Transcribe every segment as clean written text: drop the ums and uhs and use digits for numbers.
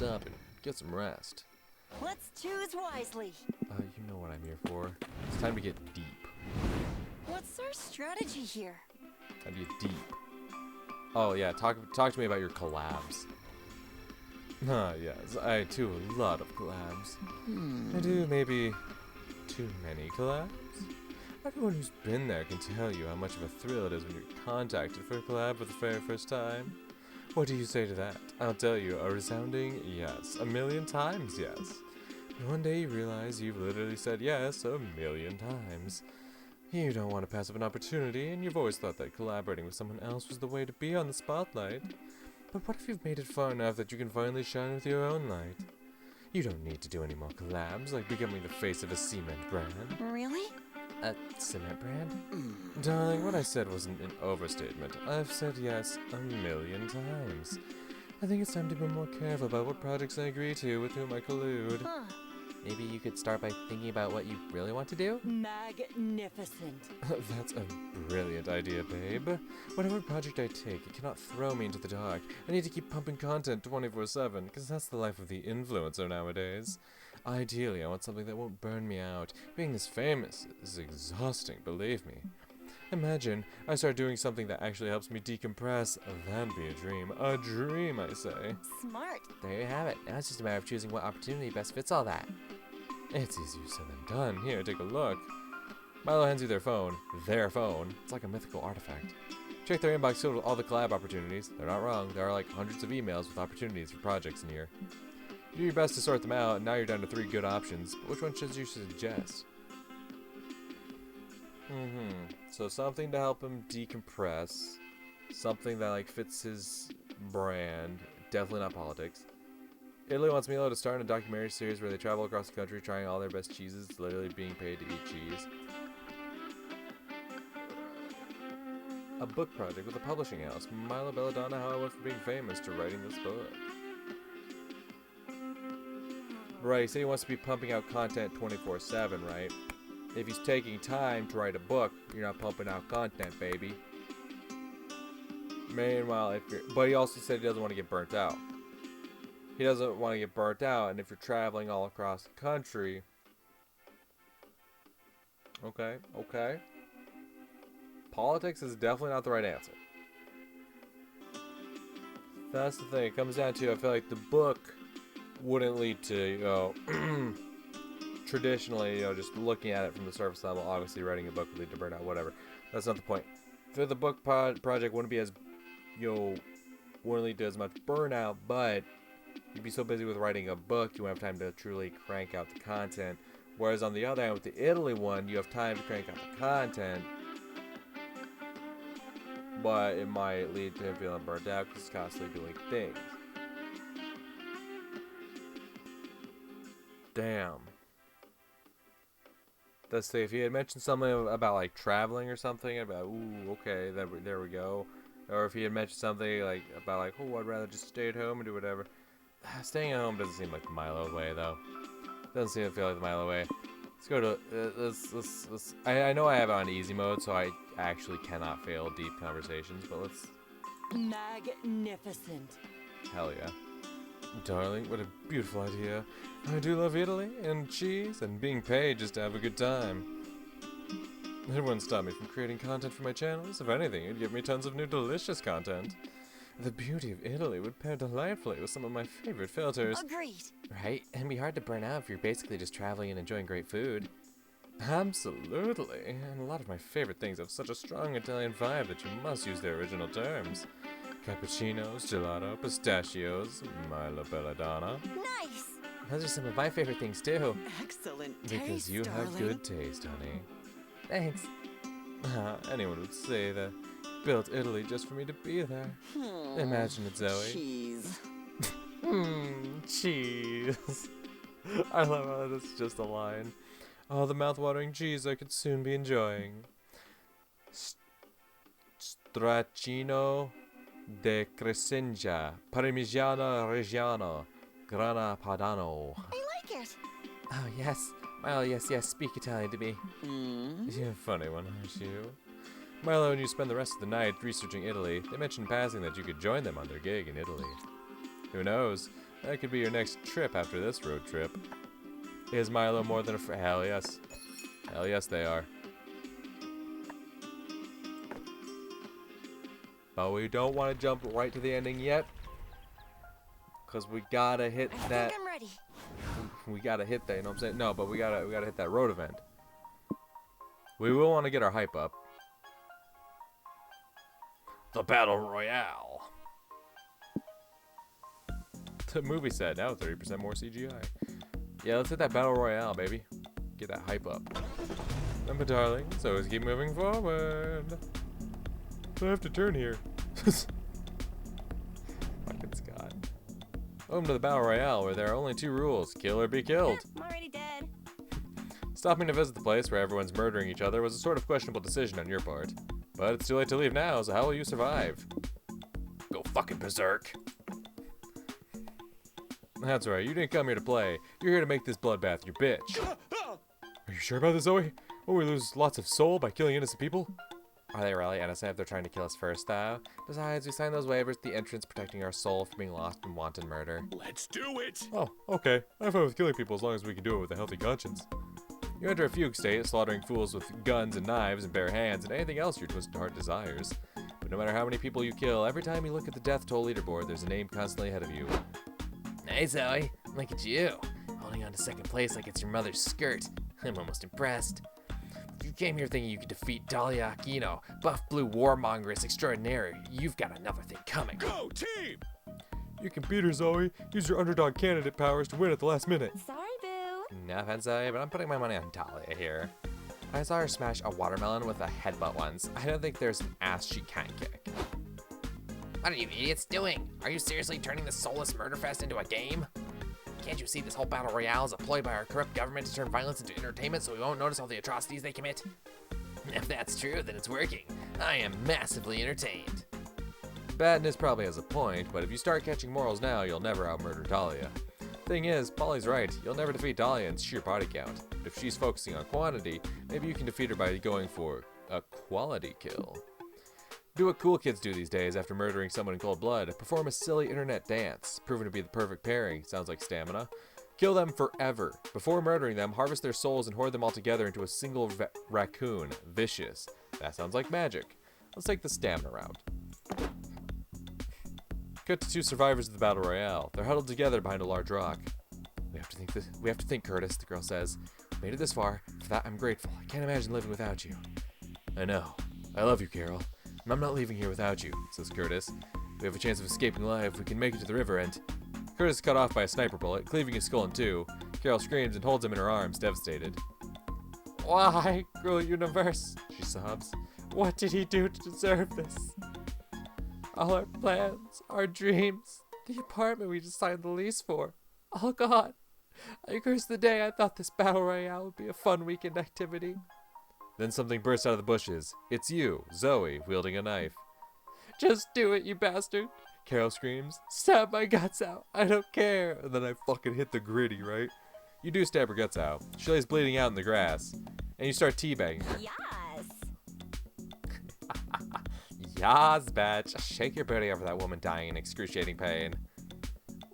stop and get some rest. Let's choose wisely. You know what I'm here for. It's time to get deep. What's our strategy here? Time to get deep. Oh yeah, talk to me about your collabs. Yes, I do a lot of collabs. I do maybe too many collabs. Everyone who's been there can tell you how much of a thrill it is when you're contacted for a collab for the very first time. What do you say to that? I'll tell you, a resounding yes. 1,000,000 times yes. And one day you realize you've literally said yes 1,000,000 times. You don't want to pass up an opportunity, and you've always thought that collaborating with someone else was the way to be on the spotlight. But what if you've made it far enough that you can finally shine with your own light? You don't need to do any more collabs, like becoming the face of a cement brand. Really? A cement brand? Darling, what I said wasn't an overstatement. I've said yes 1,000,000 times. I think it's time to be more careful about what projects I agree to with whom I collude. Huh. Maybe you could start by thinking about what you really want to do? Magnificent. That's a brilliant idea, babe. Whatever project I take, it cannot throw me into the dark. I need to keep pumping content 24/7, because that's the life of the influencer nowadays. Ideally, I want something that won't burn me out. Being this famous is exhausting, believe me. Imagine I start doing something that actually helps me decompress. That'd be a dream. A dream, I say. Smart. There you have it. Now it's just a matter of choosing what opportunity best fits all that. It's easier said than done. Here, take a look. Milo hands you their phone. Their phone. It's like a mythical artifact. Check their inbox filled with all the collab opportunities. They're not wrong. There are like hundreds of emails with opportunities for projects in here. You do your best to sort them out, and now you're down to 3 good options. But which one should you suggest? So something to help him decompress. Something that like fits his brand. Definitely not politics. Italy wants Milo to star in a documentary series where they travel across the country trying all their best cheeses, literally being paid to eat cheese. A book project with a publishing house. Milo Belladonna, how I went from being famous to writing this book. Right, he said he wants to be pumping out content 24/7, right? If he's taking time to write a book, you're not pumping out content, baby. Meanwhile, but he also said he doesn't want to get burnt out. He doesn't want to get burnt out, and if you're traveling all across the country... Okay. Politics is definitely not the right answer. That's the thing. It comes down to, I feel like the book wouldn't lead to, you know, traditionally, you know, just looking at it from the surface level. Obviously, writing a book would lead to burnout, whatever. That's not the point. For the book project, wouldn't be as, you know, wouldn't lead to as much burnout, but you'd be so busy with writing a book, you won't have time to truly crank out the content. Whereas on the other hand, with the Italy one, you have time to crank out the content, but it might lead to him feeling burnt out because he's constantly doing things. Damn. Let's see, if he had mentioned something about like traveling or something, about ooh, okay, there we go. Or if he had mentioned something like about like, oh, I'd rather just stay at home and do whatever. Staying at home doesn't seem like the Milo way though. Doesn't seem to feel like the Milo way. Let's go to I know I have it on easy mode, so I actually cannot fail deep conversations. But let's. Magnificent. Hell yeah. Darling, what a beautiful idea. I do love Italy, and cheese, and being paid just to have a good time. It wouldn't stop me from creating content for my channels. If anything, it'd give me tons of new delicious content. The beauty of Italy would pair delightfully with some of my favorite filters. Agreed. Right? And be hard to burn out if you're basically just traveling and enjoying great food. Absolutely. And a lot of my favorite things have such a strong Italian vibe that you must use their original terms. Cappuccinos, gelato, pistachios, Milo Belladonna. Nice! Those are some of my favorite things too. Excellent Because taste, you darling. have good taste, honey. Thanks. Anyone would say that built Italy just for me to be there. Imagine it, Zoe. Cheese. Cheese. I love how that's just a line. Oh, the mouth-watering cheese I could soon be enjoying. Stracchino de Crescenza, Parmigiano Reggiano, Grana Padano. I like it. Oh, yes. Milo, yes, speak Italian to me. You're a funny one, aren't you? Milo and you spend the rest of the night researching Italy. They mentioned passing that you could join them on their gig in Italy. Who knows? That could be your next trip after this road trip. Is Milo more than a friend? Hell yes. Hell yes, they are. But we don't want to jump right to the ending yet. Because we gotta hit that. I think I'm ready. We gotta hit that, you know what I'm saying? No, but we gotta hit that road event. We will want to get our hype up. The Battle Royale. The movie said, now 30% more CGI. Yeah, let's hit that Battle Royale, baby. Get that hype up. Remember, darling, so let's keep moving forward. So I have to turn here. Fucking Scott. Welcome to the Battle Royale, where there are only 2 rules. Kill or be killed. I'm already dead. Stopping to visit the place where everyone's murdering each other was a sort of questionable decision on your part. But it's too late to leave now, so how will you survive? Go fucking berserk. That's right, you didn't come here to play. You're here to make this bloodbath your bitch. Are you sure about this, Zoe? Will we lose lots of soul by killing innocent people? Are they really innocent if they're trying to kill us first, though? Besides, we signed those waivers at the entrance protecting our soul from being lost in wanton murder. Let's do it! Oh, okay. I'm fine with killing people as long as we can do it with a healthy conscience. You enter a fugue state, slaughtering fools with guns and knives and bare hands and anything else your twisted heart desires. But no matter how many people you kill, every time you look at the death toll leaderboard, there's a name constantly ahead of you. Hey, Zoe. Look at you. Holding on to second place like it's your mother's skirt. I'm almost impressed. You came here thinking you could defeat Dahlia Aquino, buff blue warmongeress extraordinaire. You've got another thing coming. Go, team! You can beat her, Zoe. Use your underdog candidate powers to win at the last minute. Sorry, boo. No offense, Zoe, but I'm putting my money on Dahlia here. I saw her smash a watermelon with a headbutt once. I don't think there's an ass she can't kick. What are you idiots doing? Are you seriously turning this soulless murder fest into a game? Can't you see this whole battle royale is a ploy by our corrupt government to turn violence into entertainment so we won't notice all the atrocities they commit? If that's true, then it's working. I am massively entertained. Badness probably has a point, but if you start catching morals now, you'll never outmurder Dahlia. Thing is, Polly's right. You'll never defeat Dahlia in sheer body count. But if she's focusing on quantity, maybe you can defeat her by going for a quality kill. Do what cool kids do these days after murdering someone in cold blood. Perform a silly internet dance. Proven to be the perfect pairing. Sounds like stamina. Kill them forever. Before murdering them, harvest their souls and hoard them all together into a single raccoon. Vicious. That sounds like magic. Let's take the stamina route. Cut to 2 survivors of the Battle Royale. They're huddled together behind a large rock. We have to think, Curtis, the girl says. Made it this far. For that, I'm grateful. I can't imagine living without you. I know. I love you, Carol. And I'm not leaving here without you, says Curtis. We have a chance of escaping alive if we can make it to the river end. Curtis is cut off by a sniper bullet, cleaving his skull in 2. Carol screams and holds him in her arms, devastated. Why, cruel universe? She sobs. What did he do to deserve this? All our plans, our dreams, the apartment we just signed the lease for, all gone. I curse the day I thought this battle royale would be a fun weekend activity. Then something bursts out of the bushes. It's you, Zoe, wielding a knife. Just do it, you bastard, Carol screams. Stab my guts out. I don't care. And then I fucking hit the gritty, right? You do stab her guts out. She lays bleeding out in the grass. And you start teabagging her. Yes. Yas, bitch. Shake your booty over that woman dying in excruciating pain.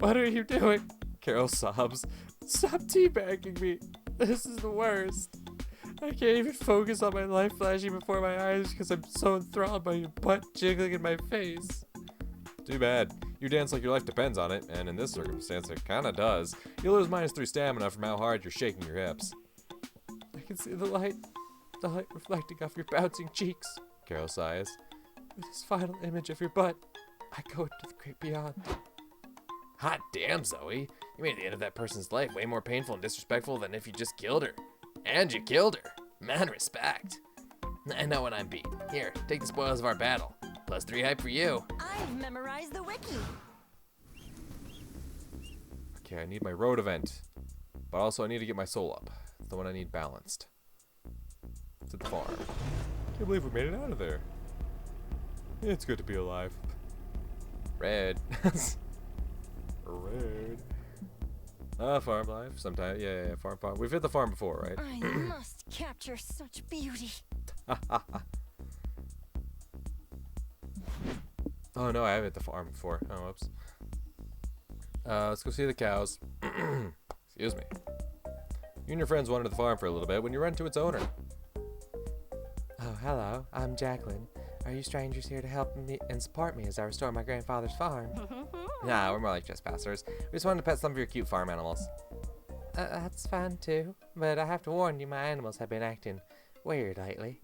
What are you doing? Carol sobs. Stop teabagging me. This is the worst. I can't even focus on my life flashing before my eyes because I'm so enthralled by your butt jiggling in my face. Too bad. You dance like your life depends on it, and in this circumstance, it kinda does. You'll lose -3 stamina from how hard you're shaking your hips. I can see the light reflecting off your bouncing cheeks, Carol sighs. With this final image of your butt, I go into the great beyond. Hot damn, Zoe. You made the end of that person's life way more painful and disrespectful than if you just killed her. And you killed her. Man, respect. I know what I'm beat. Here, take the spoils of our battle. +3 hype for you. I've memorized the wiki. Okay, I need my road event. But also I need to get my soul up. It's the one I need balanced. It's at the farm. Can't believe we made it out of there. It's good to be alive. Red. Red. Farm life. Sometimes. Yeah, farm. We've hit the farm before, right? I must capture such beauty. Oh no, I haven't hit the farm before. Oh, whoops. Let's go see the cows. Excuse me. You and your friends wandered the farm for a little bit when you run into its owner. Oh, hello. I'm Jacqueline. Are you strangers here to help me and support me as I restore my grandfather's farm? Nah, we're more like trespassers. We just wanted to pet some of your cute farm animals. That's fine too, but I have to warn you, my animals have been acting weird lately.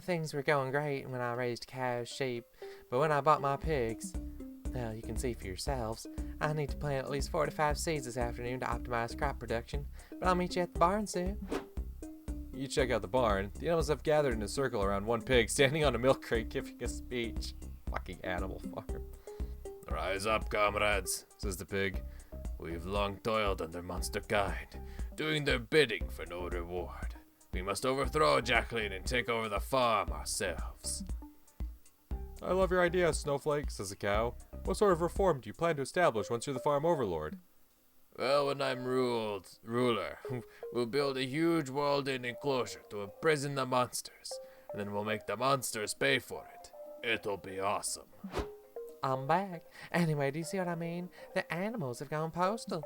Things were going great when I raised cows, sheep, but when I bought my pigs, well, you can see for yourselves, I need to plant at least 45 seeds this afternoon to optimize crop production, but I'll meet you at the barn soon. You check out the barn. The animals have gathered in a circle around one pig standing on a milk crate giving a speech. Fucking animal farm. Rise up, comrades, says the pig. We've long toiled under monster kind, doing their bidding for no reward. We must overthrow Jacqueline and take over the farm ourselves. I love your idea, Snowflake, says the cow. What sort of reform do you plan to establish once you're the farm overlord? Well, when I'm ruler, we'll build a huge walled-in enclosure to imprison the monsters, and then we'll make the monsters pay for it. It'll be awesome. I'm back. Anyway, do you see what I mean? The animals have gone postal.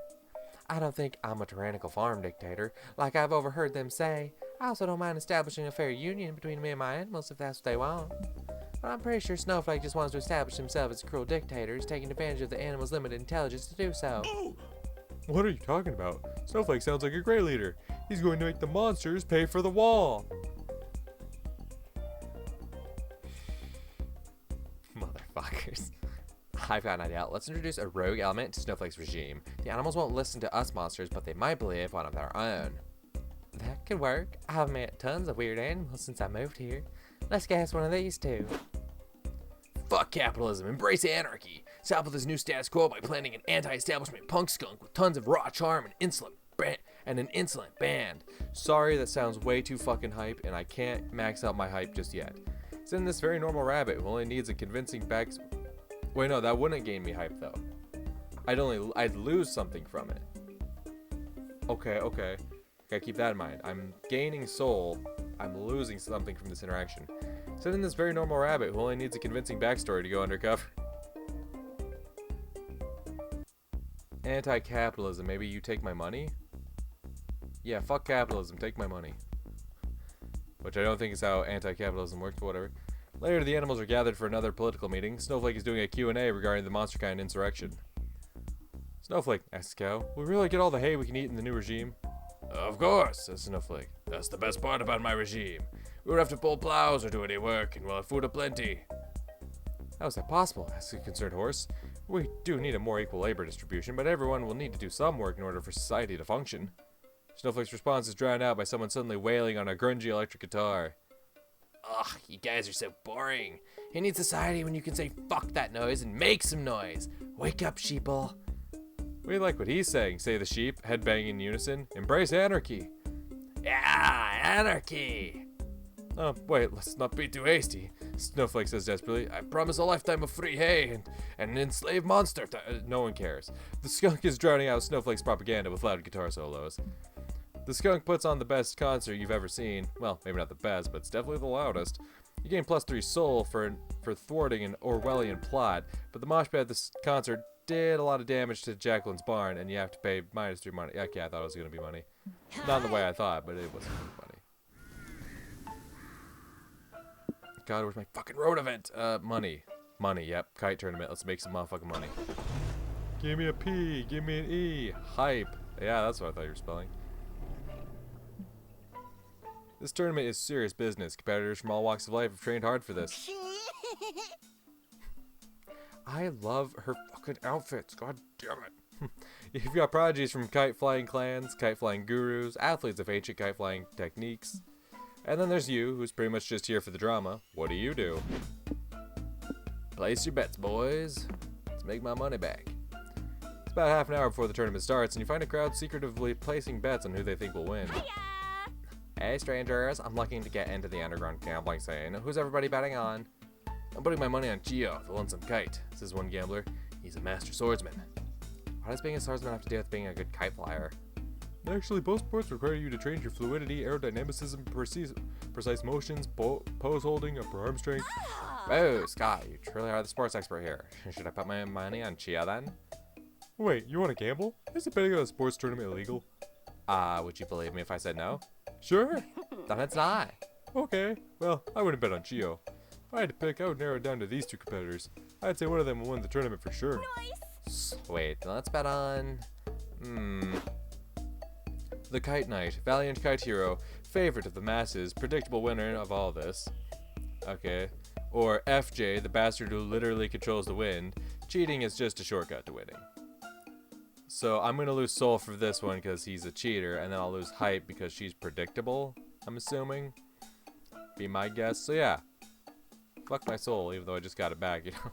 I don't think I'm a tyrannical farm dictator, like I've overheard them say. I also don't mind establishing a fair union between me and my animals if that's what they want. But I'm pretty sure Snowflake just wants to establish himself as a cruel dictator who's taking advantage of the animals' limited intelligence to do so. What are you talking about? Snowflake sounds like a great leader. He's going to make the monsters pay for the wall. Motherfuckers. I've got an idea. Let's introduce a rogue element to Snowflake's regime. The animals won't listen to us monsters, but they might believe one of their own. That could work. I've met tons of weird animals since I moved here. Let's guess one of these two. Fuck capitalism. Embrace anarchy. Stop with this new status quo by planting an anti-establishment punk skunk with tons of raw charm and an insolent band. Sorry, that sounds way too fucking hype, and I can't max out my hype just yet. Send this very normal rabbit who only needs a convincing back. Wait, no, that wouldn't gain me hype though. I'd lose something from it. Okay. Gotta keep that in mind. I'm gaining soul. I'm losing something from this interaction. Send in this very normal rabbit who only needs a convincing backstory to go undercover. Anti-capitalism. Maybe you take my money? Yeah, fuck capitalism. Take my money. Which I don't think is how anti-capitalism works, but whatever. Later, the animals are gathered for another political meeting. Snowflake is doing a Q&A regarding the monster kind insurrection. Snowflake, asks Cow, will we really get all the hay we can eat in the new regime? Of course, says Snowflake. That's the best part about my regime. We won't have to pull plows or do any work, and we'll have food aplenty. How is that possible? Asks a concerned horse. We do need a more equal labor distribution, but everyone will need to do some work in order for society to function. Snowflake's response is drowned out by someone suddenly wailing on a grungy electric guitar. Ugh, you guys are so boring. You need society when you can say fuck that noise and make some noise. Wake up, sheeple. We like what he's saying, say the sheep, headbanging in unison. Embrace anarchy. Yeah, anarchy. Oh, wait, let's not be too hasty. Snowflake says desperately, I promise a lifetime of free hay and an enslaved monster. No one cares. The skunk is drowning out Snowflake's propaganda with loud guitar solos. The skunk puts on the best concert you've ever seen. Well, maybe not the best, but it's definitely the loudest. You gain +3 soul for thwarting an Orwellian plot, but the mosh pit at this concert did a lot of damage to Jacqueline's barn, and you have to pay -3 money. Okay, I thought it was going to be money. Not in the way I thought, but it wasn't money. God, where's my fucking road event? Money. Money, yep. Kite tournament. Let's make some motherfucking money. Give me a P. Give me an E. Hype. Yeah, that's what I thought you were spelling. This tournament is serious business. Competitors from all walks of life have trained hard for this. I love her fucking outfits. God damn it. You've got prodigies from kite flying clans, kite flying gurus, athletes of ancient kite flying techniques. And then there's you, who's pretty much just here for the drama. What do? Place your bets, boys. Let's make my money back. It's about half an hour before the tournament starts, and you find a crowd secretively placing bets on who they think will win. Hey strangers, I'm looking to get into the underground gambling scene. Who's everybody betting on? I'm putting my money on Geo, the lonesome kite, says one gambler. He's a master swordsman. What does being a swordsman have to do with being a good kite flyer? Actually, both sports require you to train your fluidity, aerodynamicism, precise motions, pose holding, upper arm strength. Oh, Scott, you truly are the sports expert here. Should I put my money on Chia then? Wait, you want to gamble? Isn't betting on a sports tournament illegal? Would you believe me if I said no? Sure. Then it's not. Okay. Well, I wouldn't bet on Gio. If I had to pick, I would narrow it down to these two competitors. I'd say one of them will win the tournament for sure. Wait, then let's bet on... The Kite Knight, valiant kite hero, favorite of the masses, predictable winner of all this. Okay. Or FJ, the bastard who literally controls the wind. Cheating is just a shortcut to winning. So I'm going to lose Soul for this one because he's a cheater, and then I'll lose Hype because she's predictable, I'm assuming. Be my guess. So yeah. Fuck my Soul, even though I just got it back, you know.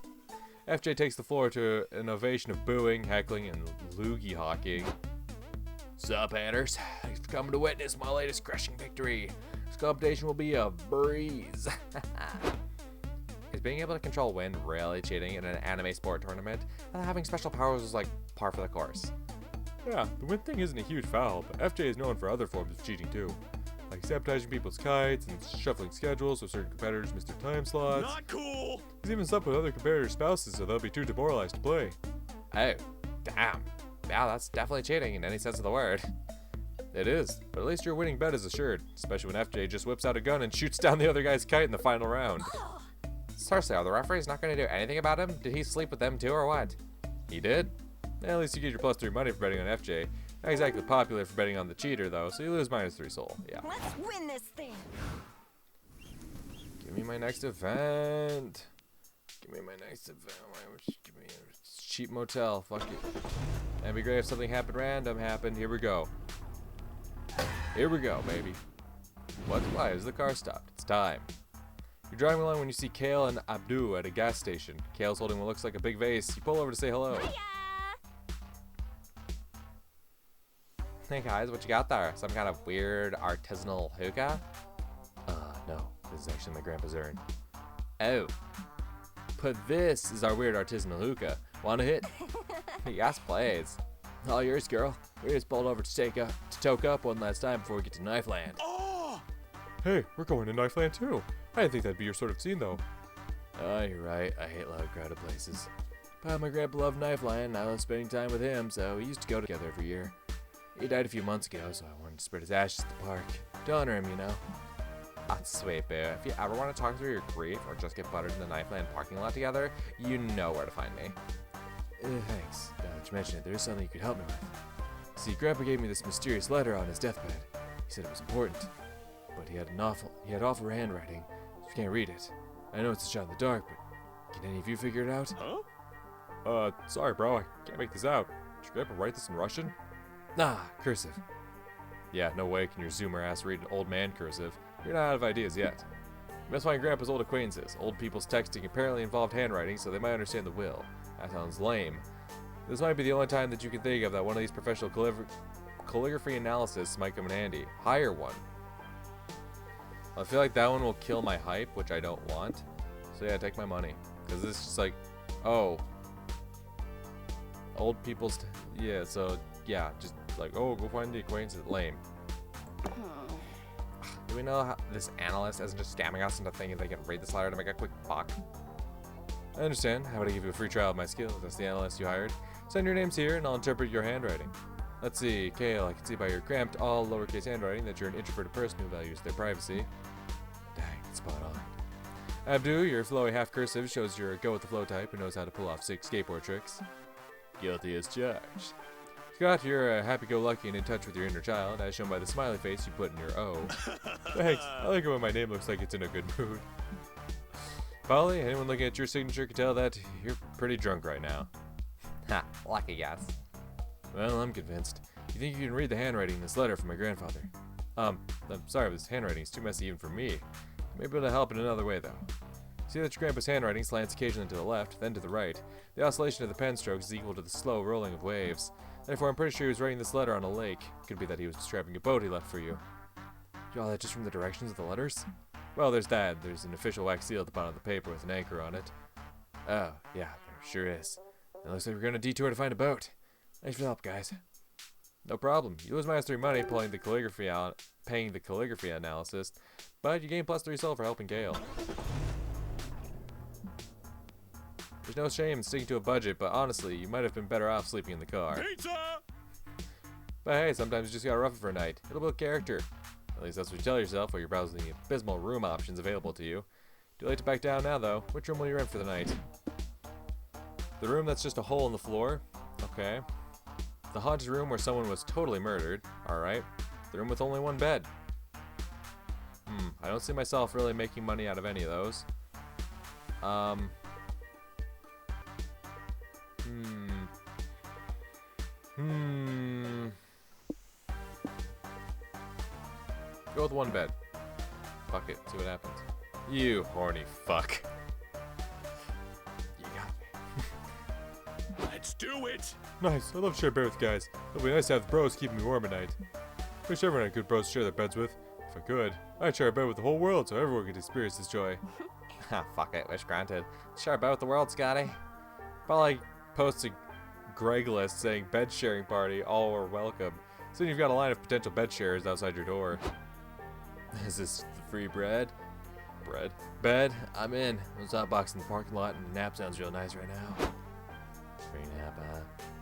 FJ takes the floor to an ovation of booing, heckling, and loogie hawking. Sup, haters? Thanks for coming to witness my latest crushing victory. This competition will be a breeze. Is being able to control wind really cheating in an anime sport tournament? Having special powers is like par for the course. Yeah, the wind thing isn't a huge foul, but FJ is known for other forms of cheating too. Like sabotaging people's kites and shuffling schedules so certain competitors miss their time slots. Not cool! He's even slept with other competitors' spouses so they'll be too demoralized to play. Oh, damn. Yeah, that's definitely cheating in any sense of the word. It is, but at least your winning bet is assured, especially when FJ just whips out a gun and shoots down the other guy's kite in the final round. Seriously, are the referees not going to do anything about him? Did he sleep with them too or what? He did. At least you get your +3 money for betting on FJ. Not exactly popular for betting on the cheater though, so you lose -3 soul. Yeah. Let's win this thing. Give me my next event. Give me my next event. Give me a cheap motel. Fuck it. That'd be great if something random happened. Here we go. Here we go, baby. What? Why is the car stopped? It's time. You're driving along when you see Kale and Abdu at a gas station. Kale's holding what looks like a big vase. You pull over to say hello. Hey guys, what you got there? Some kind of weird artisanal hookah? No. This is actually my grandpa's urn. Oh. But this is our weird artisanal hookah. Want a hit? Yes, please. All yours, girl. We just pulled over to toke up one last time before we get to Knife Land. Oh! Hey, we're going to Knife Land too. I didn't think that'd be your sort of scene though. You're right. I hate loud, crowded places. But my grandpa loved Knife Land, and I love spending time with him, so we used to go together every year. He died a few months ago, so I wanted to spread his ashes at the park. To honor him, you know. That's sweet, boo. If you ever want to talk through your grief or just get buttered in the Knife Land parking lot together, you know where to find me. Thanks. Now that you mention it, there is something you could help me with. See, Grandpa gave me this mysterious letter on his deathbed. He said it was important, but he had awful handwriting, so you can't read it. I know it's a shot in the dark, but can any of you figure it out? Huh? Sorry, bro, I can't make this out. Did your grandpa write this in Russian? Nah, cursive. Yeah, no way can your zoomer ass read an old man cursive. You're not out of ideas yet. You must find Grandpa's old acquaintances. Old people's texting apparently involved handwriting, so they might understand the will. That sounds lame. This might be the only time that you can think of that one of these professional calligraphy analysis might come in handy. Hire one. I feel like that one will kill my hype, which I don't want. So yeah, take my money. Because it's just like, oh. Old people's, yeah, so yeah, just like, oh, go find the acquaintance. Lame. Do we know how this analyst isn't just scamming us into thinking they can read this letter to make a quick buck? I understand. How about I give you a free trial of my skills? That's the analyst you hired. Send your names here, and I'll interpret your handwriting. Let's see, Kale, I can see by your cramped, all lowercase handwriting that you're an introverted person who values their privacy. Dang, it's spot on. Abdu, your flowy half cursive shows you're a go-with-the-flow type who knows how to pull off sick skateboard tricks. Guilty as charged. Scott, you're happy-go-lucky and in touch with your inner child, as shown by the smiley face you put in your O. Thanks. I like it when my name looks like it's in a good mood. Polly, anyone looking at your signature can tell that you're pretty drunk right now. Ha, lucky guess. Well, I'm convinced. You think you can read the handwriting in this letter from my grandfather? I'm sorry, but this handwriting is too messy even for me. You may be able to help in another way, though. See that your grandpa's handwriting slants occasionally to the left, then to the right. The oscillation of the pen strokes is equal to the slow rolling of waves. Therefore, I'm pretty sure he was writing this letter on a lake. Could be that he was describing a boat he left for you. Y'all, that just from the directions of the letters? Well, there's that. There's an official wax seal at the bottom of the paper with an anchor on it. Oh, yeah, there sure is. It looks like we're going to detour to find a boat. Thanks for the help, guys. No problem. You lose -3 money paying the calligraphy analysis, but you gain +3 soul for helping Gale. There's no shame in sticking to a budget, but honestly, you might have been better off sleeping in the car. Pizza! But hey, sometimes you just gotta rough it for a night. It'll build character. At least that's what you tell yourself while you're browsing the abysmal room options available to you. Too late to back down now, though. Which room will you rent for the night? The room that's just a hole in the floor? Okay. The haunted room where someone was totally murdered? Alright. The room with only one bed? I don't see myself really making money out of any of those. Go with one bed. Fuck it, see what happens. You horny fuck. You got me. Let's do it! Nice, I love to share bed with guys. It'll be nice to have bros keeping me warm at night. Wish everyone had good bros to share their beds with. If I could, I'd share a bed with the whole world so everyone could experience this joy. Ha, fuck it, wish granted. Share a bed with the world, Scotty. Probably post a Greg list saying bed sharing party, all are welcome. Soon you've got a line of potential bed sharers outside your door. Is this the free bread? Bed? I'm in. I was hotboxing the parking lot and the nap sounds real nice right now. Free nap,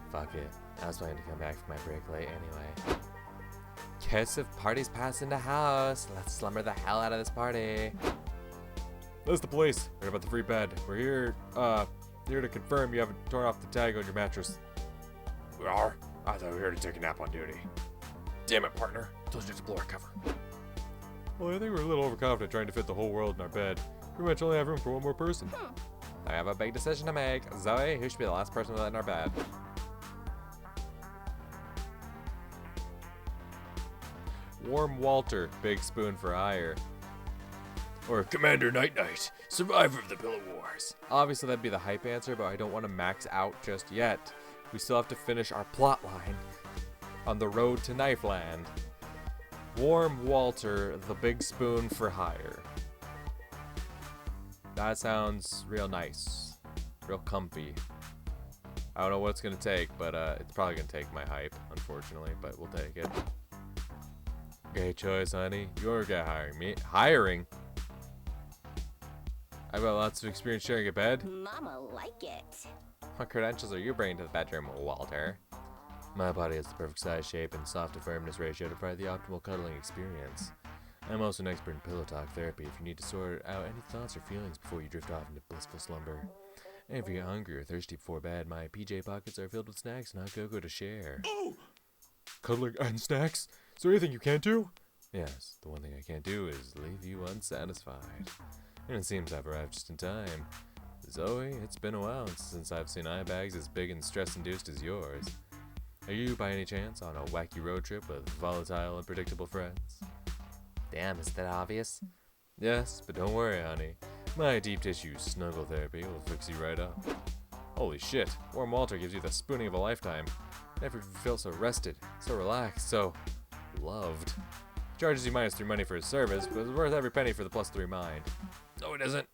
fuck it. I was planning to come back from my break late anyway. Kiss if parties pass into house. Let's slumber the hell out of this party. That's the police. Right about the free bed. We're here to confirm you haven't torn off the tag on your mattress. We are? I thought we were here to take a nap on duty. Damn it, partner. Told you to blow our cover. Well, I think we're a little overconfident trying to fit the whole world in our bed. Pretty much only have room for one more person. I have a big decision to make. Zoe, who should be the last person in our bed? Warm Walter, big spoon for hire. Or Commander Night Night, survivor of the Pillow Wars. Obviously that'd be the hype answer, but I don't want to max out just yet. We still have to finish our plot line on the road to Knifeland. Warm Walter, the big spoon for hire. That sounds real nice. Real comfy. I don't know what it's going to take, but it's probably going to take my hype, unfortunately, but we'll take it. Great choice, honey. You're gonna hiring me. Hiring? I've got lots of experience sharing a bed. Mama like it. What credentials are you bringing to the bedroom, Walter? My body has the perfect size, shape, and soft to firmness ratio to provide the optimal cuddling experience. I'm also an expert in pillow talk therapy if you need to sort out any thoughts or feelings before you drift off into blissful slumber. And if you're hungry or thirsty before bed, my PJ pockets are filled with snacks and hot cocoa to share. Oh! Cuddling and snacks? Is there anything you can't do? Yes, the one thing I can't do is leave you unsatisfied. And it seems I've arrived just in time. Zoe, it's been a while since I've seen eye bags as big and stress-induced as yours. Are you, by any chance, on a wacky road trip with volatile, unpredictable friends? Damn, is that obvious? Yes, but don't worry, honey. My deep tissue snuggle therapy will fix you right up. Holy shit, Warm Walter gives you the spooning of a lifetime. Never felt so rested, so relaxed, so loved. Charges you -3 money for his service, but it's worth every penny for the +3 mind. No, it isn't.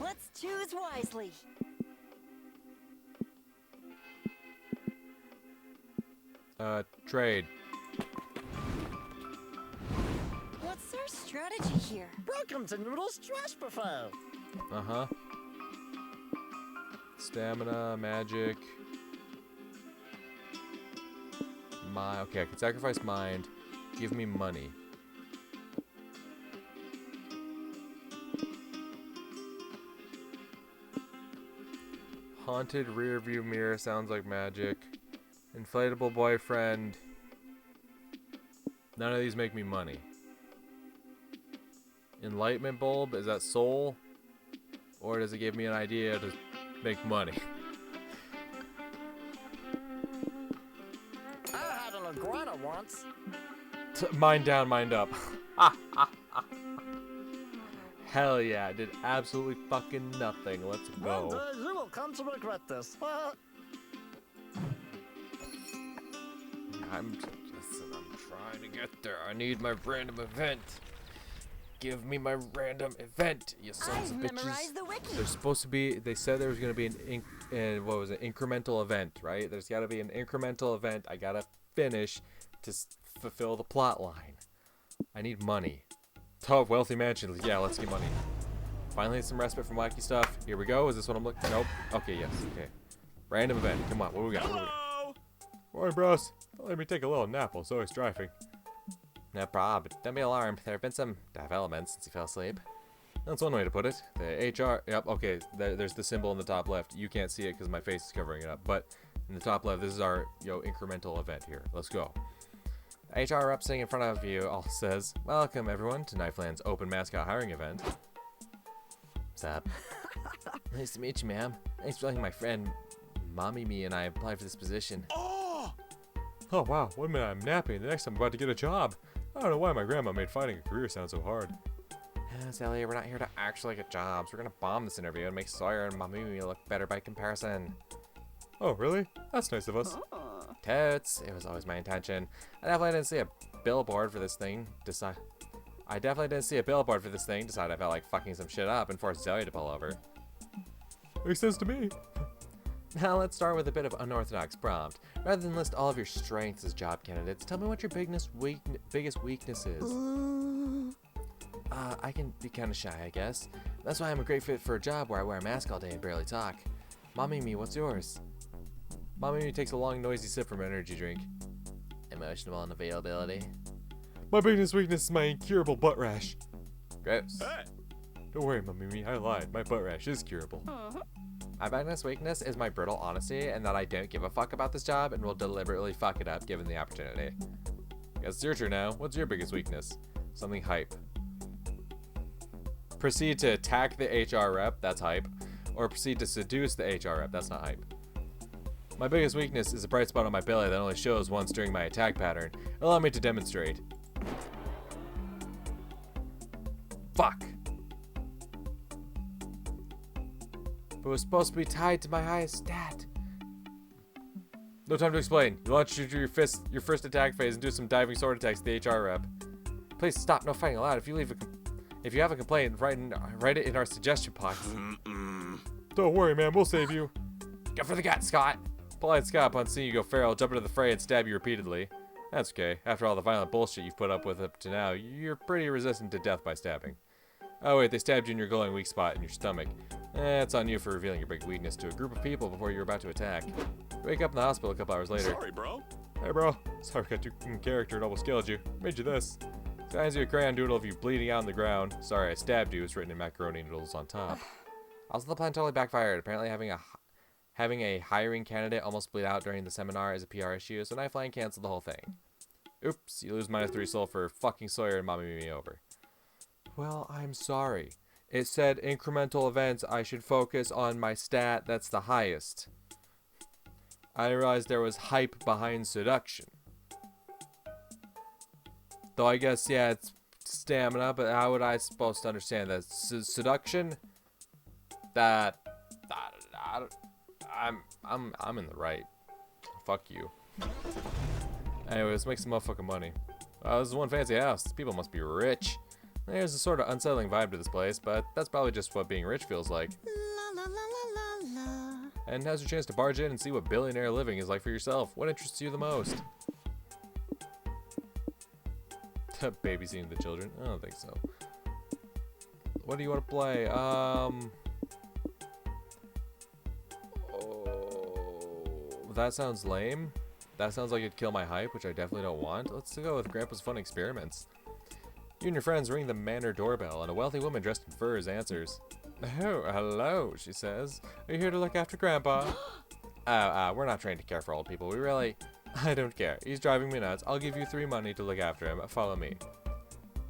Let's choose wisely. Trade. What's our strategy here? Welcome to Noodle's Trash Buffet. Uh-huh. Stamina, magic. Okay, I can sacrifice mind. Give me money. Haunted rear view mirror sounds like magic. Inflatable boyfriend. None of these make me money. Enlightenment bulb, is that soul? Or does it give me an idea to make money? I had an iguana once. Mind down, mind up. Hell yeah, I did absolutely fucking nothing. Let's One go. day you will come to regret this. Listen, I'm trying to get there. I need my random event. Give me my random event, you sons of I've bitches. memorized the wiki. There's supposed to be, they said there was going to be what was it, incremental event, right? There's got to be an incremental event I got to finish to fulfill the plot line. I need money. Top wealthy mansion. Yeah, let's get money. Finally, some respite from wacky stuff. Here we go. Is this what I'm looking? Nope. Okay, yes. Okay. Random event. Come on. What we got? What we got? Morning, bros. Let me take a little nap while Zoe's driving. No problem. Don't be alarmed. There have been some developments since you fell asleep. That's one way to put it. The HR. Yep. Okay. There's the symbol in the top left. You can't see it because my face is covering it up. But in the top left, this is our incremental event here. Let's go. The HR rep sitting in front of you all says, "Welcome everyone to Knifeland's open mascot hiring event." What's up? Nice to meet you, ma'am. Thanks for letting my friend Mommy Me and I apply for this position. Oh wow. 1 minute I'm napping. The next I'm about to get a job. I don't know why my grandma made finding a career sound so hard. Sally, we're not here to actually get jobs. We're gonna bomb this interview and make Sawyer and Mommy Me look better by comparison. Oh, really? That's nice of us. Totes. It was always my intention. I definitely didn't see a billboard for this thing. Decide I felt like fucking some shit up and forced Zoe to pull over. Makes sense to me. Now let's start with a bit of unorthodox prompt. Rather than list all of your strengths as job candidates, tell me what your biggest weakness is. I can be kind of shy, I guess. That's why I'm a great fit for a job where I wear a mask all day and barely talk. Mommy Me, what's yours? Mommy Me takes a long, noisy sip from an energy drink. Emotional unavailability. My biggest weakness is my incurable butt rash. Gross. Hey. Don't worry, Mommy Me, I lied. My butt rash is curable. My biggest weakness is my brutal honesty and that I don't give a fuck about this job and will deliberately fuck it up given the opportunity. Guess it's your turn now. What's your biggest weakness? Something hype. Proceed to attack the HR rep, that's hype. Or proceed to seduce the HR rep, that's not hype. My biggest weakness is a bright spot on my belly that only shows once during my attack pattern. Allow me to demonstrate. Fuck. But it was supposed to be tied to my highest stat. No time to explain. You launch your first attack phase and do some diving sword attacks to the HR rep. Please stop, no fighting allowed. If you have a complaint, write it in our suggestion box. Don't worry, man, we'll save you. Go for the gut, Scott. Polite Scott, upon seeing you go feral, jump into the fray and stab you repeatedly. That's okay. After all the violent bullshit you've put up with up to now, you're pretty resistant to death by stabbing. Oh wait, they stabbed you in your glowing weak spot in your stomach. It's on you for revealing your big weakness to a group of people before you're about to attack. You wake up in the hospital a couple hours later. Sorry, bro. Hey, bro. Sorry I got too in character and almost killed you. Made you this. Signs you a crayon doodle of you bleeding out on the ground. Sorry, I stabbed you. It's written in macaroni noodles on top. Also, the plan totally backfired. Apparently, having a hiring candidate almost bleed out during the seminar is a PR issue, so Knifeland canceled the whole thing. Oops, you lose -3 soul for fucking Sawyer and Mommy Me over. Well, I'm sorry. It said incremental events. I should focus on my stat that's the highest. I realized there was hype behind seduction. Though I guess, yeah, it's stamina, but how would I supposed to understand that? Seduction? I'm in the right. Fuck you. Anyways, make some motherfucking money. This is one fancy house. These people must be rich. There's a sort of unsettling vibe to this place, but that's probably just what being rich feels like. La la la la la la. And now's your chance to barge in and see what billionaire living is like for yourself. What interests you the most? Babysitting the children? I don't think so. What do you want to play? Oh, that sounds lame. That sounds like it'd kill my hype, which I definitely don't want. Let's go with Grandpa's Fun Experiments. You and your friends ring the manor doorbell, and a wealthy woman dressed in furs answers. Oh, hello, she says. Are you here to look after Grandpa? We're not trained to care for old people. We really... I don't care. He's driving me nuts. I'll give you 3 money to look after him. Follow me.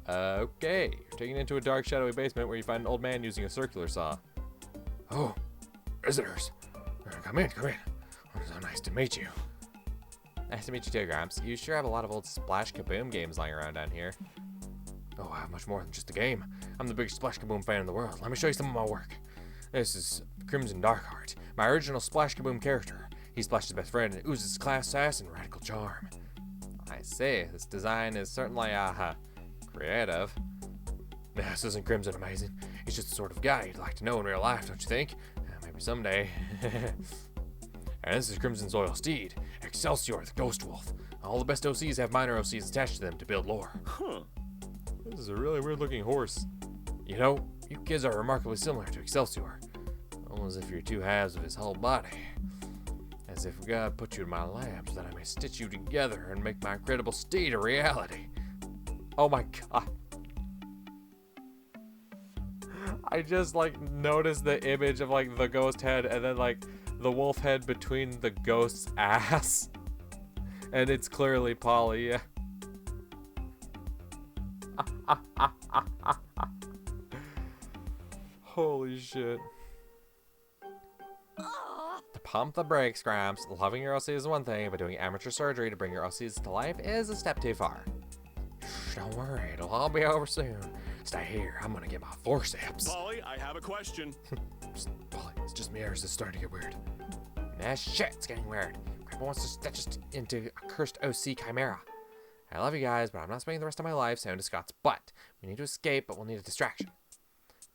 Okay. You're taken into a dark, shadowy basement where you find an old man using a circular saw. Oh, visitors. Come in, come in. So nice to meet you. Nice to meet you too, Gramps. You sure have a lot of old Splash Kaboom games lying around down here. Oh, I have much more than just a game. I'm the biggest Splash Kaboom fan in the world. Let me show you some of my work. This is Crimson Darkheart, my original Splash Kaboom character. He's Splash's best friend and oozes class, sass, and radical charm. I see. This design is certainly, creative. This isn't Crimson amazing. He's just the sort of guy you'd like to know in real life, don't you think? Maybe someday. And this is Crimson's Loyal Steed, Excelsior the Ghost Wolf. All the best OCs have minor OCs attached to them to build lore. This is a really weird looking horse. You know, you kids are remarkably similar to Excelsior. Almost as if you're two halves of his whole body. As if God put you in my lap so that I may stitch you together and make my incredible steed a reality. Oh my god. I just like noticed the image of like the ghost head and then like the wolf head between the ghost's ass. And it's clearly Polly, yeah. Holy shit. To pump the brakes, Gramps. Loving your OC is one thing, but doing amateur surgery to bring your OCs to life is a step too far. Shh, don't worry, it'll all be over soon. Stay here, I'm gonna get my forceps. Polly, I have a question. Polly, it's just me or is this starting to get weird? Nah, shit, it's getting weird. Grandpa wants to stitch us into a cursed OC chimera. I love you guys, but I'm not spending the rest of my life sound to Scott's butt. We need to escape, but we'll need a distraction.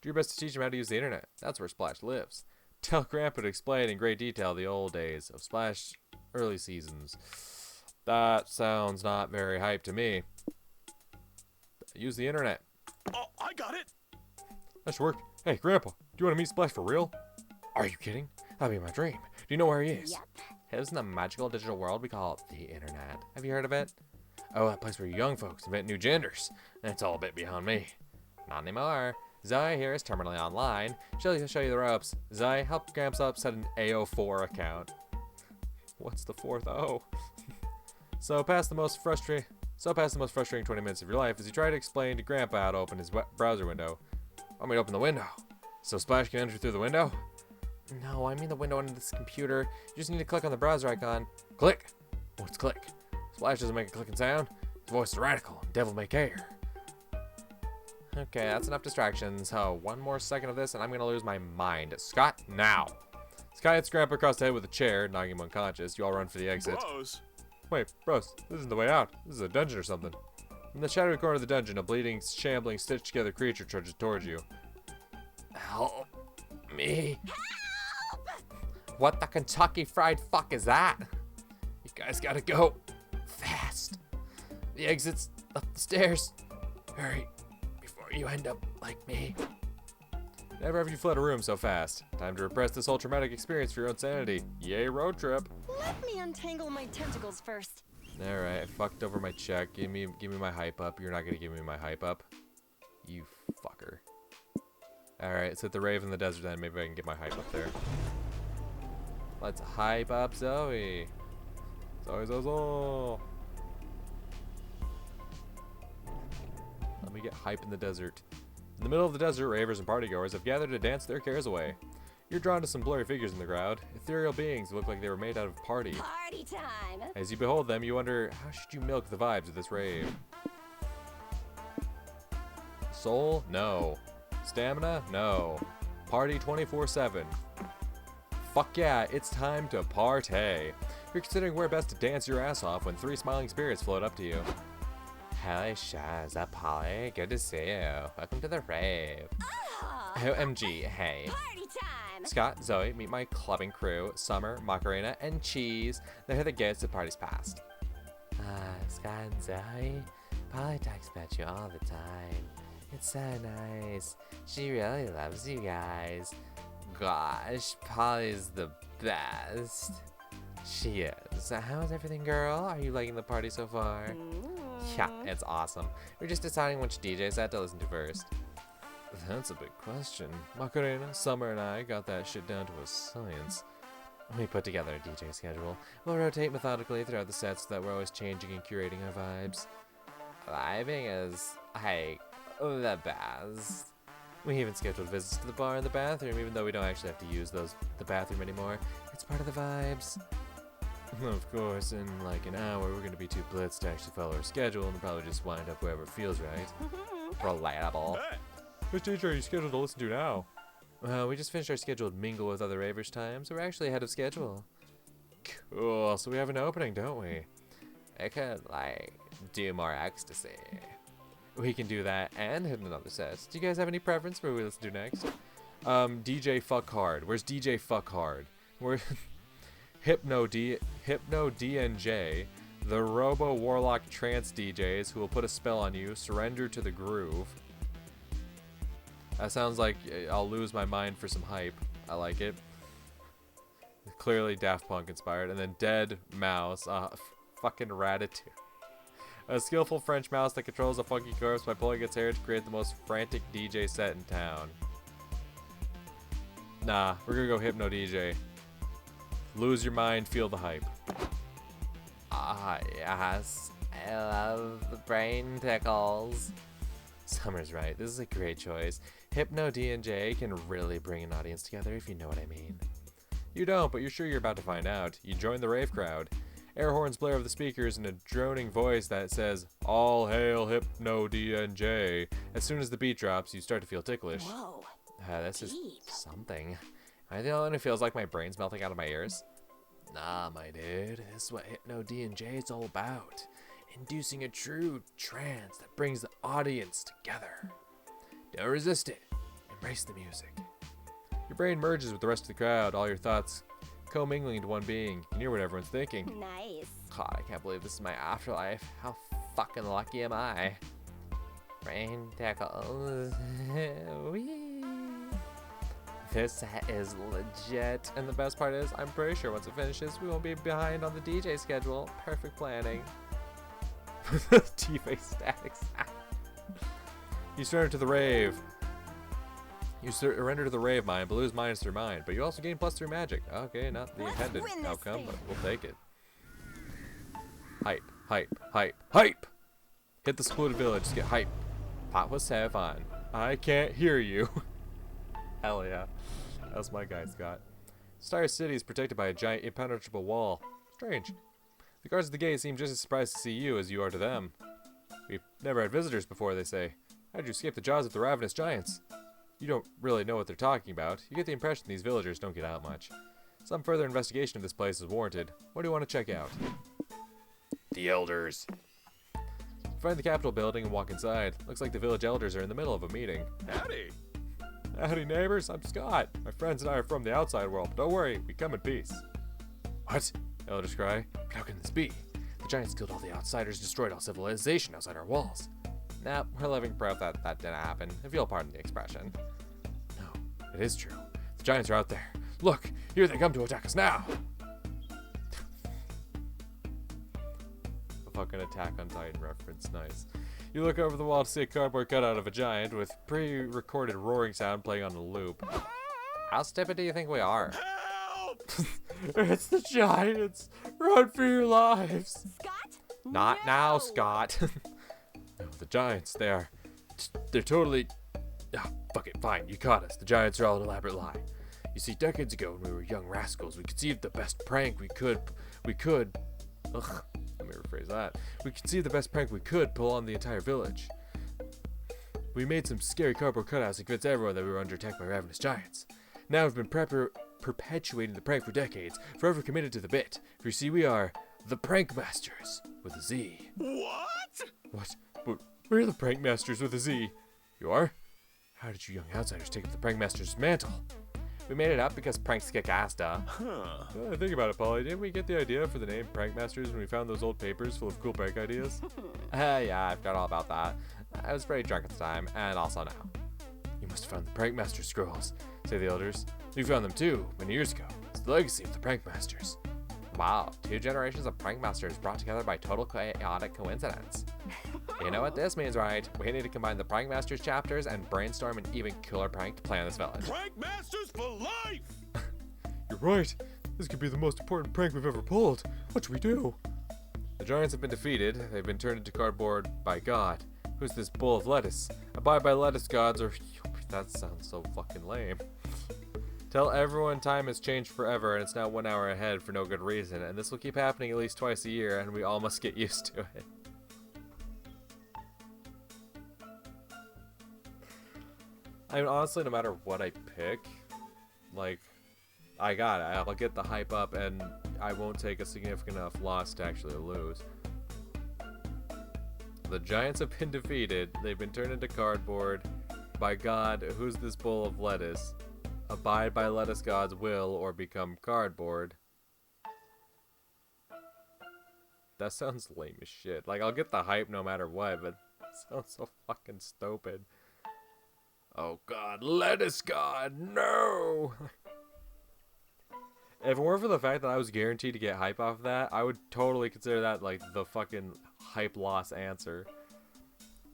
Do your best to teach him how to use the internet. That's where Splash lives. Tell Grandpa to explain in great detail the old days of Splash early seasons. That sounds not very hype to me. Use the internet. Oh, I got it. That should work. Hey, Grandpa, do you want to meet Splash for real? Are you kidding? That'd be my dream. Do you know where he is? He lives in the magical digital world we call the internet. Have you heard of it? Oh, that place where young folks invent new genders. That's all a bit beyond me. Not anymore. Zoe here is terminally online. She'll show you the ropes. Zoe, help Gramps up set an AO4 account. What's the fourth O? So past the most frustrating 20 minutes of your life as you try to explain to Grandpa how to open his browser window. Want me to open the window? So Splash can enter through the window? No, I mean the window under this computer. You just need to click on the browser icon. Click. What's click? Splash doesn't make a clicking sound. His voice is radical. Devil may care. Okay, that's enough distractions. So one more second of this and I'm gonna lose my mind. Scott, now. Sky hits Grandpa across the head with a chair, knocking him unconscious. You all run for the exit. Bros. Wait, bros, this isn't the way out. This is a dungeon or something. In the shadowy corner of the dungeon, a bleeding, shambling, stitched-together creature trudges towards you. Help me. What the Kentucky Fried fuck is that? You guys gotta go fast. The exit's up the stairs. Hurry before you end up like me. Never have you fled a room so fast. Time to repress this whole traumatic experience for your own sanity. Yay, road trip. Let me untangle my tentacles first. Alright, I fucked over my check. Give me my hype up. You're not gonna give me my hype up. You fucker. Alright, let's hit the rave in the desert then. Maybe I can get my hype up there. Let's hype up Zoe. Zoe. Let me get hype in the desert. In the middle of the desert, ravers and partygoers have gathered to dance their cares away. You're drawn to some blurry figures in the crowd. Ethereal beings who look like they were made out of party. Party time. As you behold them, you wonder, how should you milk the vibes of this rave? Soul? No. Stamina? No. Party 24/7. Fuck yeah, it's time to partay. You're considering where best to dance your ass off when three smiling spirits float up to you. Hello, Shaz. Up, Polly. Good to see you. Welcome to the rave. OMG, hey. Party time. Scott, Zoe, meet my clubbing crew, Summer, Macarena, and Cheese. They're the ghosts of parties past. Scott and Zoe, Polly talks about you all the time. It's so nice. She really loves you guys. Gosh, Polly's the best. She is. How is everything, girl? Are you liking the party so far? Yeah, it's awesome. We're just deciding which DJ set to listen to first. That's a big question. Macarena, Summer, and I got that shit down to a science. We put together a DJ schedule. We'll rotate methodically throughout the sets so that we're always changing and curating our vibes. Vibing is, like, the best. We even scheduled visits to the bar and the bathroom, even though we don't actually have to use the bathroom anymore. It's part of the vibes. Of course, in like an hour, we're gonna be too blitzed to actually follow our schedule and probably just wind up wherever it feels right. Relatable. Hey. Which DJ are you scheduled to listen to now? Well, we just finished our scheduled mingle with other ravers time, so we're actually ahead of schedule. Cool, so we have an opening, don't we? I could, like, do more ecstasy. We can do that and hit another set. Do you guys have any preference for what we listen to next? DJ Fuck Hard. Where's DJ Fuck Hard? Where Hypno DNJ, The Robo Warlock Trance DJs who will put a spell on you. Surrender to the groove. That sounds like I'll lose my mind for some hype. I like it. Clearly Daft Punk inspired. And then Dead Mouse. Fucking Ratatouille. A skillful French mouse that controls a funky corpse by pulling its hair to create the most frantic DJ set in town. Nah, we're gonna go Hypno DJ. Lose your mind, feel the hype. Ah, yes. I love the brain tickles. Summer's right. This is a great choice. Hypno D&J can really bring an audience together, if you know what I mean. You don't, but you're sure you're about to find out. You join the rave crowd. Air horns blare over the speakers in a droning voice that says, "All hail Hypno D&J." As soon as the beat drops, you start to feel ticklish. Whoa. That's just Deep. something. Am I the only one who feels like my brain's melting out of my ears? Nah, my dude. This is what Hypno D&J is all about. Inducing a true trance that brings the audience together. Don't resist it. Embrace the music. Your brain merges with the rest of the crowd, all your thoughts commingling into one being. You can hear what everyone's thinking. Nice. God, I can't believe this is my afterlife. How fucking lucky am I? Brain tickles. Whee. This set is legit. And the best part is, I'm pretty sure once it finishes, we won't be behind on the DJ schedule. Perfect planning. T-face statics. You surrender to the rave. You surrender to the rave mind, but lose minus through mind. But you also gain plus through magic. Okay, not the Let's intended win this outcome, thing. but we'll take it. Hype, hype, hype, hype! Hit the secluded village, get hype. Pop was have fun. I can't hear you. Hell yeah. That's my guy, Scott. Star City is protected by a giant impenetrable wall. Strange. The guards at the gate seem just as surprised to see you as you are to them. We've never had visitors before, they say. How'd you escape the jaws of the ravenous giants? You don't really know what they're talking about. You get the impression these villagers don't get out much. Some further investigation of this place is warranted. What do you want to check out? The elders. You find the Capitol building and walk inside. Looks like the village elders are in the middle of a meeting. Howdy. Howdy neighbors, I'm Scott. My friends and I are from the outside world. Don't worry, we come in peace. What? Elders cry. How can this be? The giants killed all the outsiders and destroyed all civilization outside our walls. Nah, we're living proof that that didn't happen, if you'll pardon the expression. No, it is true. The giants are out there. Look, here they come to attack us now! A fucking Attack on Titan reference, nice. You look over the wall to see a cardboard cutout of a giant with pre-recorded roaring sound playing on a loop. How stupid do you think we are? Help! It's the giants! Run for your lives! Scott? Not No. now, Scott. No, the giants, they're totally... Ah, fuck it, fine, you caught us. The giants are all an elaborate lie. You see, decades ago when we were young rascals, we conceived the best prank we could... Ugh, let me rephrase that. We conceived the best prank we could pull on the entire village. We made some scary cardboard cutouts to convince everyone that we were under attack by ravenous giants. Now we've been perpetuating the prank for decades, forever committed to the bit. For you see, we are the Prank Masters with a Z. What? What? But we're the Prank Masters with a Z. You are? How did you young outsiders take up the Prank Master's mantle? We made it up because pranks kick ass, duh. Huh. Think about it, Polly. Didn't we get the idea for the name Prank Masters when we found those old papers full of cool prank ideas? Yeah, I've got all about that. I was pretty drunk at the time, and also now. You must have found the Prank Master scrolls, say the elders. We found them too, many years ago. It's the legacy of the Prank Masters. Wow, 2 generations of Prank Masters brought together by total chaotic coincidence. You know what this means, right? We need to combine the Prank Masters chapters and brainstorm an even cooler prank to plan this village. Prank Masters for life! You're right. This could be the most important prank we've ever pulled. What should we do? The giants have been defeated. They've been turned into cardboard by God. Who's this bowl of lettuce? Abide by lettuce gods or... That sounds so fucking lame. Tell everyone time has changed forever and it's now 1 hour ahead for no good reason. And this will keep happening at least twice a year and we all must get used to it. I mean, honestly, no matter what I pick, like... I got it. I'll get the hype up and I won't take a significant enough loss to actually lose. The giants have been defeated. They've been turned into cardboard. By God, who's this bowl of lettuce? Abide by lettuce god's will or become cardboard. That sounds lame as shit. Like, I'll get the hype no matter what, but it sounds so fucking stupid. Oh god, lettuce god, no! If it weren't for the fact that I was guaranteed to get hype off of that, I would totally consider that like the fucking hype loss answer.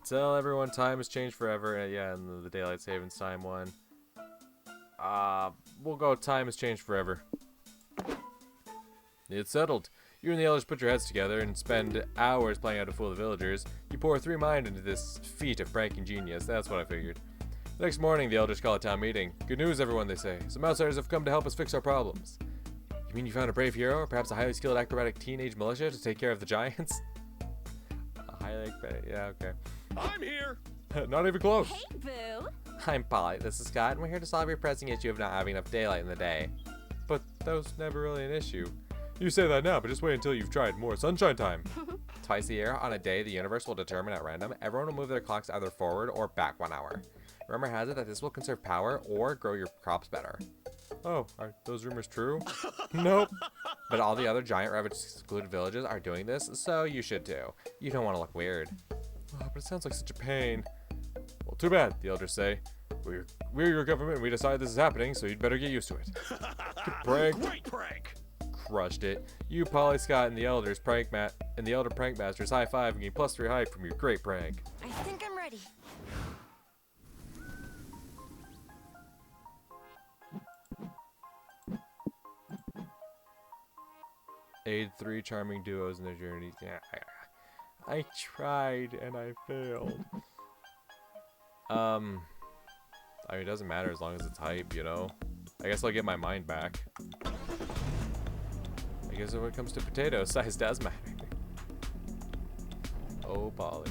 Tell everyone time has changed forever. Yeah, and the daylight savings time one. We'll go time has changed forever. It's settled. You and the elders put your heads together and spend hours playing how to fool the villagers. You pour 3 mind into this feat of pranking genius. That's what I figured. The next morning, the elders call a town meeting. Good news, everyone, they say. Some outsiders have come to help us fix our problems. You mean you found a brave hero, or perhaps a highly skilled acrobatic teenage militia to take care of the giants? Yeah, okay. I'm here. Not even close. Hey, Boo. I'm Polly, this is Scott, and we're here to solve your pressing issue of not having enough daylight in the day. But that was never really an issue. You say that now, but just wait until you've tried more sunshine time. Twice a year, on a day the universe will determine at random, everyone will move their clocks either forward or back 1 hour. Rumor has it that this will conserve power or grow your crops better. Oh, are those rumors true? Nope. But all the other giant rabbit excluded villages are doing this, so you should too. You don't want to look weird. Oh, but it sounds like such a pain. Well, too bad, the elders say. We're your government and we decided this is happening, so you'd better get used to it. Prank. Great prank. Crushed it. You, Polly, Scott, and the elders and the elder prank masters high five and gain +3 hype from your great prank. I think I'm ready. Aid 3 charming duos in their journeys. Yeah, I tried and I failed. I mean, it doesn't matter as long as it's hype, you know? I guess I'll get my mind back. I guess when it comes to potatoes, size does matter. Oh, Polly.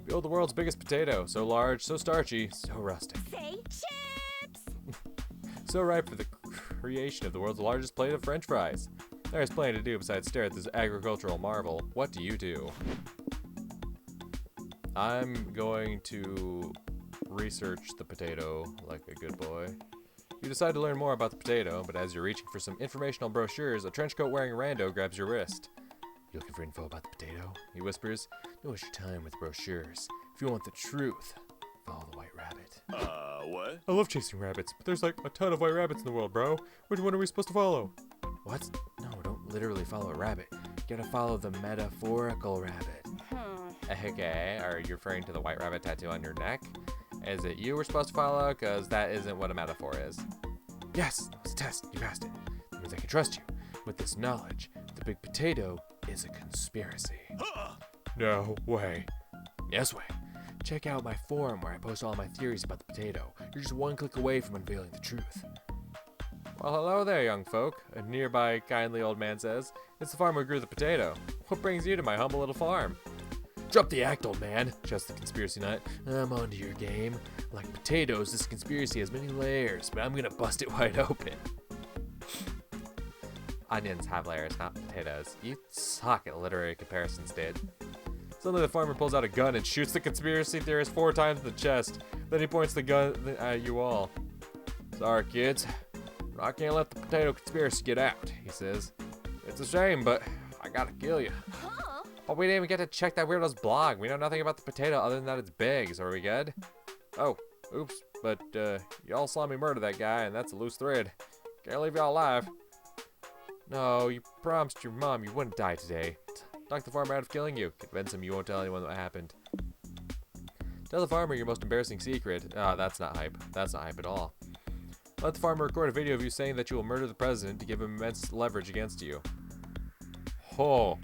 Behold the world's biggest potato. So large, so starchy, so rustic. Say chips. So ripe for the creation of the world's largest plate of french fries. There's plenty to do besides stare at this agricultural marvel. What do you do? I'm going to research the potato like a good boy. You decide to learn more about the potato, but as you're reaching for some informational brochures, a trench coat wearing rando grabs your wrist. You looking for info about the potato? He whispers. Don't waste your time with brochures. If you want the truth, follow the white rabbit. What? I love chasing rabbits, but there's like a ton of white rabbits in the world, bro. Which one are we supposed to follow? What? No, don't literally follow a rabbit. You gotta follow the metaphorical rabbit. Okay, are you referring to the white rabbit tattoo on your neck? Is it you we're supposed to follow? Because that isn't what a metaphor is. Yes, it's a test. You passed it. That means I can trust you. With this knowledge, the big potato is a conspiracy. No way. Yes way. Check out my forum where I post all my theories about the potato. You're just one click away from unveiling the truth. Well, hello there, young folk, a nearby kindly old man says. It's the farmer who grew the potato. What brings you to my humble little farm? Drop the act, old man, shouts the conspiracy nut. I'm onto your game. Like potatoes, this conspiracy has many layers, but I'm gonna bust it wide open. Onions have layers, not potatoes. You suck at literary comparisons, dude. Suddenly the farmer pulls out a gun and shoots the conspiracy theorist 4 times in the chest. Then he points the gun at you all. Sorry, kids. I can't let the potato conspiracy get out, he says. It's a shame, but I gotta kill you. Huh? Oh, we didn't even get to check that weirdo's blog. We know nothing about the potato other than that it's big, so are we good? Oh, oops, but y'all saw me murder that guy, and that's a loose thread. Can't leave y'all alive. No, you promised your mom you wouldn't die today. Talk the farmer out of killing you. Convince him you won't tell anyone what happened. Tell the farmer your most embarrassing secret. That's not hype. That's not hype at all. Let the farmer record a video of you saying that you will murder the president to give him immense leverage against you. Oh.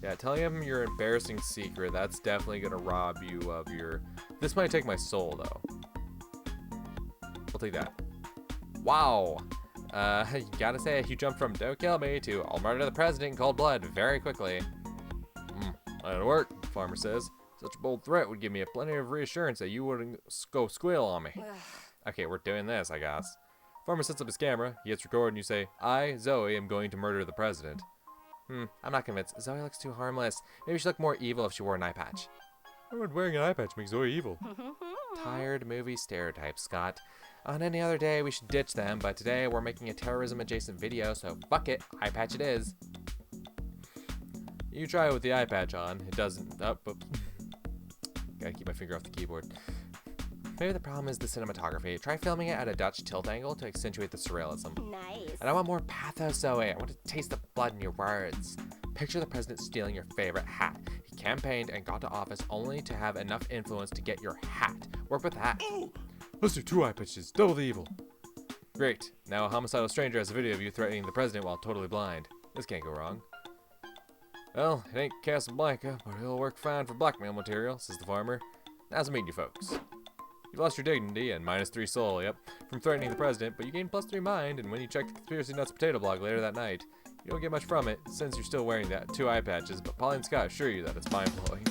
Yeah, telling him your embarrassing secret, that's definitely going to rob you of your... This might take my soul, though. I'll take that. Wow. You gotta say, you jumped from don't kill me to I'll murder the president in cold blood very quickly. That'll work, the farmer says. Such a bold threat would give me plenty of reassurance that you wouldn't go squeal on me. Okay, we're doing this, I guess. Farmer sets up his camera, he hits record, and you say, I, Zoe, am going to murder the president. I'm not convinced. Zoe looks too harmless. Maybe she'd look more evil if she wore an eye patch. Why would wearing an eye patch make Zoe evil? Tired movie stereotypes, Scott. On any other day, we should ditch them, but today we're making a terrorism-adjacent video, so fuck it, eye patch it is. You try it with the eye patch on. It doesn't. Oh, oops. Gotta keep my finger off the keyboard. Maybe the problem is the cinematography. Try filming it at a Dutch tilt angle to accentuate the surrealism. Nice. And I want more pathos, Zoe. I want to taste the blood in your words. Picture the president stealing your favorite hat. He campaigned and got to office only to have enough influence to get your hat. Work with that. Let's do 2 eye patches. Double the evil. Great. Now a homicidal stranger has a video of you threatening the president while totally blind. This can't go wrong. Well, it ain't Casablanca, but it'll work fine for blackmail material, says the farmer. How's it meet you folks? You've lost your dignity and -3 soul, yep, from threatening the president, but you gain +3 mind, and when you check the Conspiracy Nuts potato blog later that night, you don't get much from it, since you're still wearing that 2 eye patches, but Pauline Scott assure you that it's mind-blowing.